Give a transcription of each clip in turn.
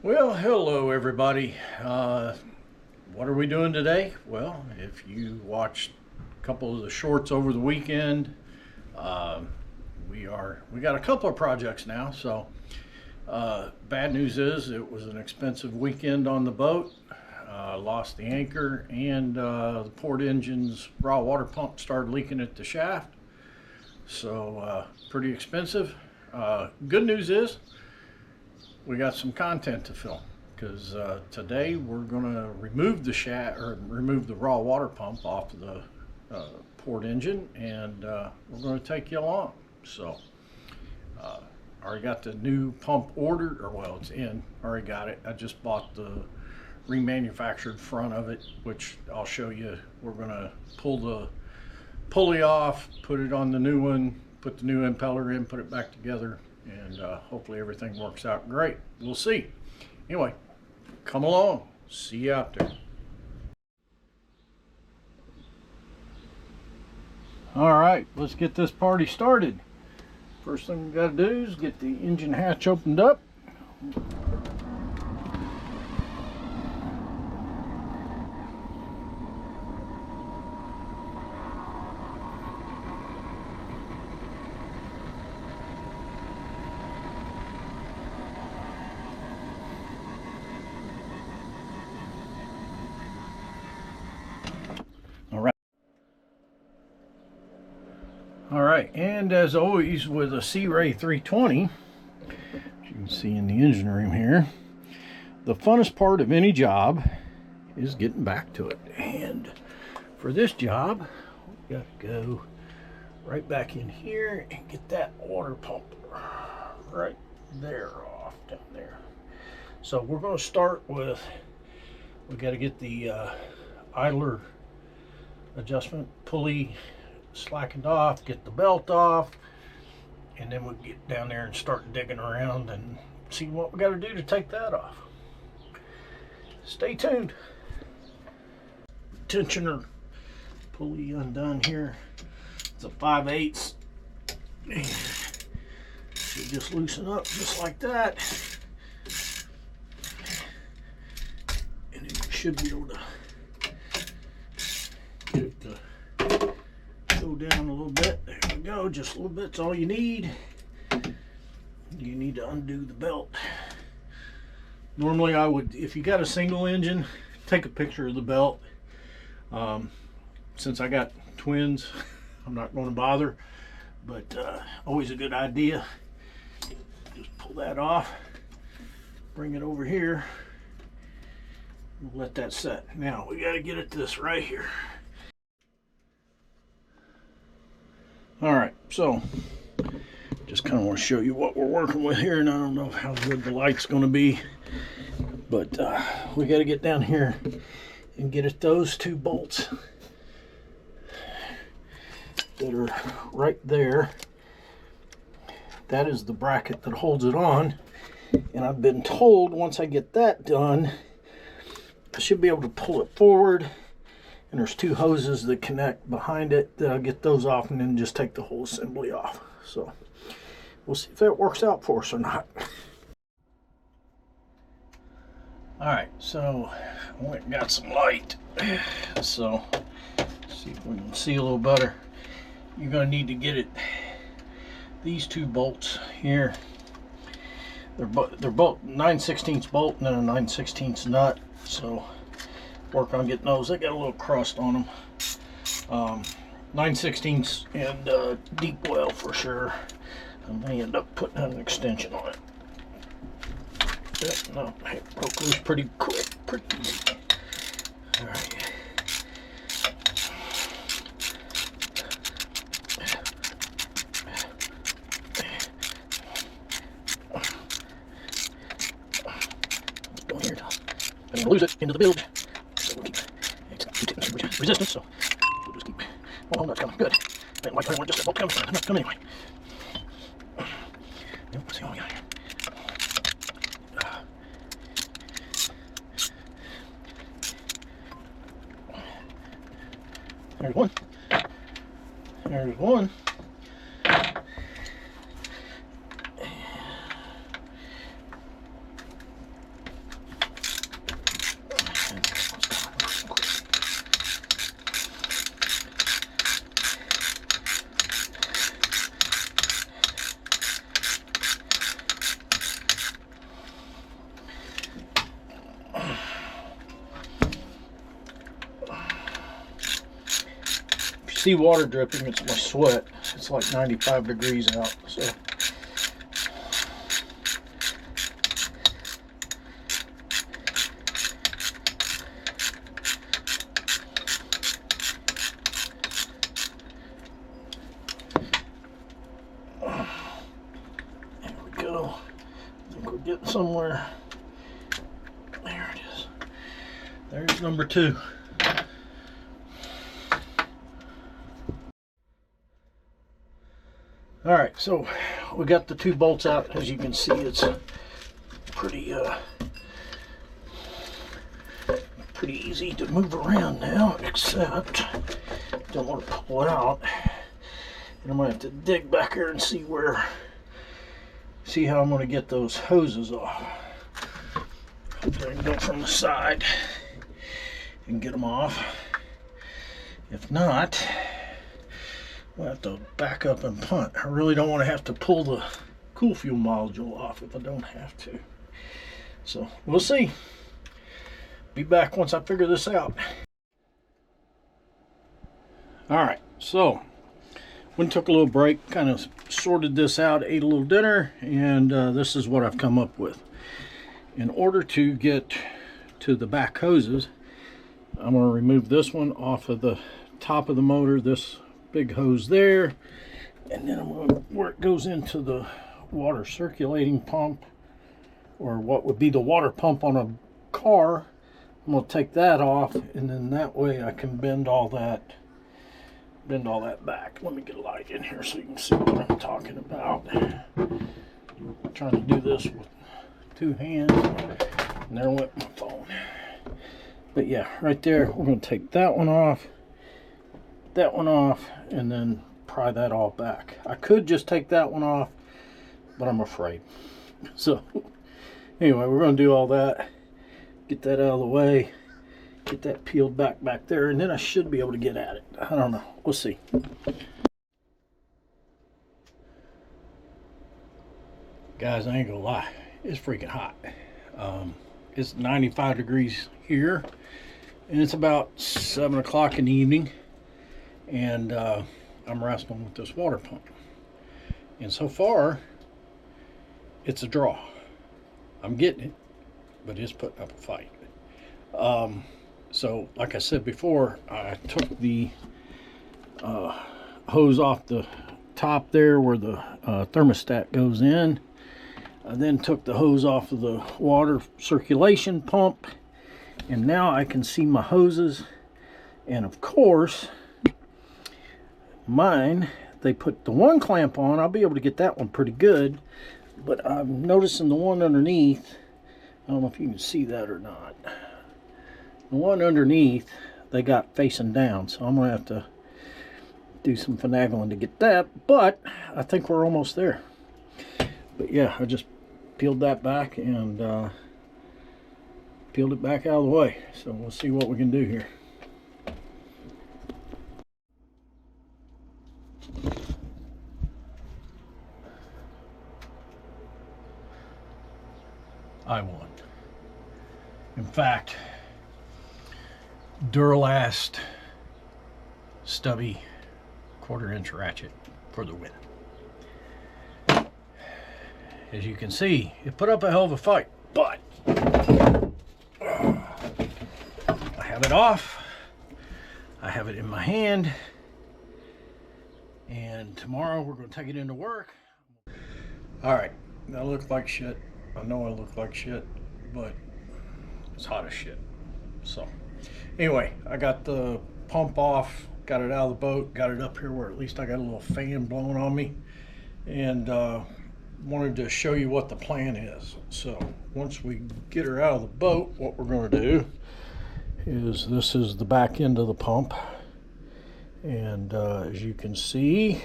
Well, hello everybody. What are we doing today? Well, if you watched a couple of the shorts over the weekend, uh, we got a couple of projects now. So bad news is it was an expensive weekend on the boat. Lost the anchor, and the port engine's raw water pump started leaking at the shaft. So pretty expensive. Good news is we got some content to film, because today we're going to remove the shaft, or remove the raw water pump off of the port engine, and we're going to take you along. So already got the new pump ordered, or well, it's in. Already got it. I just bought the remanufactured front of it, which I'll show you. We're going to pull the pulley off, put it on the new one, put the new impeller in, put it back together, and hopefully everything works out great. We'll see. Anyway, come along. See you out there. All right, let's get this party started. First thing we got to do is get the engine hatch opened up. All right, and as always with a Sea Ray 320, as you can see in the engine room here, the funnest part of any job is getting back to it. And for this job, we got to go right back in here and get that water pump right there off down there. So we're going to start with, we got to get the idler adjustment pulley slackened off, get the belt off, and then we'll get down there and start digging around and see what we got to do to take that off. Stay tuned. Tensioner pulley undone here. It's a 5/8. Should just loosen up just like that, and then we should be able to get it to go down a little bit. There we go, just a little bit's all you need. You need to undo the belt. Normally I would, if you got a single engine, take a picture of the belt. Since I got twins, I'm not going to bother, but always a good idea. Just pull that off, bring it over here, we'll let that set. Now we got to get at this right here. Alright, so just kind of want to show you what we're working with here, and I don't know how good the light's going to be, but we got to get down here and get at those two bolts that are right there. That is the bracket that holds it on, and I've been told once I get that done, I should be able to pull it forward. And there's two hoses that connect behind it that I'll get those off, and then just take the whole assembly off. So we'll see if that works out for us or not. Alright, so I went and got some light. So see if we can see a little better. You're going to need to get it, these two bolts here. They're both 9/16 bolt and then a 9/16 nut. So work on getting those. They got a little crust on them. 9/16 and deep well for sure. I may end up putting an extension on it. No, it broke loose pretty quick, pretty easy. All right. Let's go here. I'm gonna lose it into the bilge. Resistance, so we'll just keep. Oh, that's coming good. I might want just that bolt coming. I'm not coming anyway. Let's see what we got here. There's one. There's one. see water dripping, it's my sweat. It's like 95 degrees out, so. There we go. I think we're getting somewhere. There it is. There's number 2. All right, so we got the 2 bolts out. As you can see, it's pretty easy to move around now, except don't want to pull it out. And I'm gonna have to dig back here and see how I'm gonna get those hoses off. Hopefully I can go from the side and get them off. If not, I'll have to back up and punt. I really don't want to have to pull the cool fuel module off if I don't have to. So we'll see. Be back once I figure this out. All right, so went and took a little break, kind of sorted this out, ate a little dinner, and this is what I've come up with. In order to get to the back hoses, I'm going to remove this one off of the top of the motor, this big hose there, and then I'm going to, where it goes into the water circulating pump, or what would be the water pump on a car, I'm going to take that off, and then that way I can bend all that back. Let me get a light in here so you can see what I'm talking about. I'm trying to do this with 2 hands, and there went my phone. But yeah, right there, we're going to take that one off, and then pry that all back. I could just take that one off, but I'm afraid. So anyway, we're going to do all that, get that out of the way, get that peeled back there, and then I should be able to get at it. I don't know. We'll see. Guys, I ain't gonna lie, it's freaking hot. It's 95 degrees here, and it's about 7 o'clock in the evening, and I'm wrestling with this water pump. And so far, it's a draw. I'm getting it, but it's putting up a fight. So like I said before, I took the hose off the top there where the thermostat goes in. I then took the hose off of the water circulation pump, and now I can see my hoses. And of course, mine, they put the one clamp on. I'll be able to get that one pretty good, but I'm noticing the one underneath, I don't know if you can see that or not. The one underneath, they got facing down, so I'm gonna have to do some finagling to get that, but I think we're almost there. But yeah, I just peeled that back and peeled it back out of the way, so we'll see what we can do here. I won. In fact, Duralast stubby 1/4-inch ratchet for the win. As you can see, it put up a hell of a fight, but I have it off. I have it in my hand, and tomorrow we're going to take it into work. All right, that looks like shit. I know I look like shit, but it's hot as shit. So anyway, I got the pump off, got it out of the boat, got it up here where at least I got a little fan blowing on me, and wanted to show you what the plan is. So once we get her out of the boat, what we're going to do is, this is the back end of the pump, and as you can see,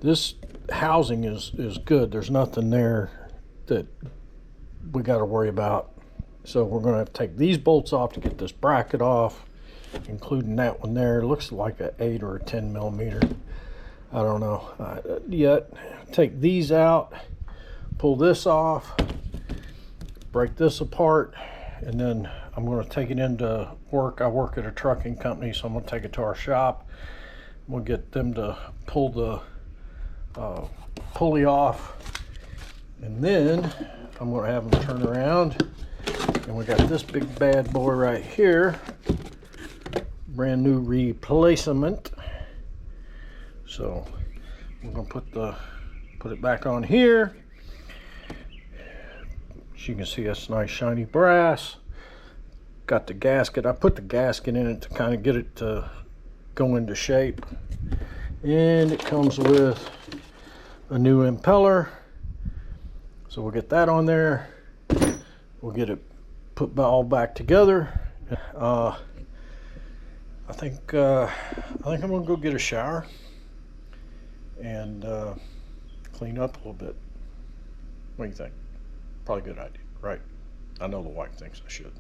this housing is good. There's nothing there that we got to worry about. So we're going to have to take these bolts off to get this bracket off, including that one there. It looks like an 8 or a 10 millimeter. I don't know yet. Take these out, pull this off, break this apart, and then I'm going to take it into work. I work at a trucking company, so I'm going to take it to our shop, We'll get them to pull the pulley off, and then I'm going to have them turn around, and we got this big bad boy right here, brand new replacement. So we're going to put it back on here. As you can see, that's nice shiny brass. Got the gasket. I put the gasket in it to kind of get it to go into shape, and it comes with a new impeller, so we'll get that on there. We'll get it put all back together. I think I'm gonna go get a shower and clean up a little bit. What do you think? Probably a good idea, right? I know the wife thinks I should.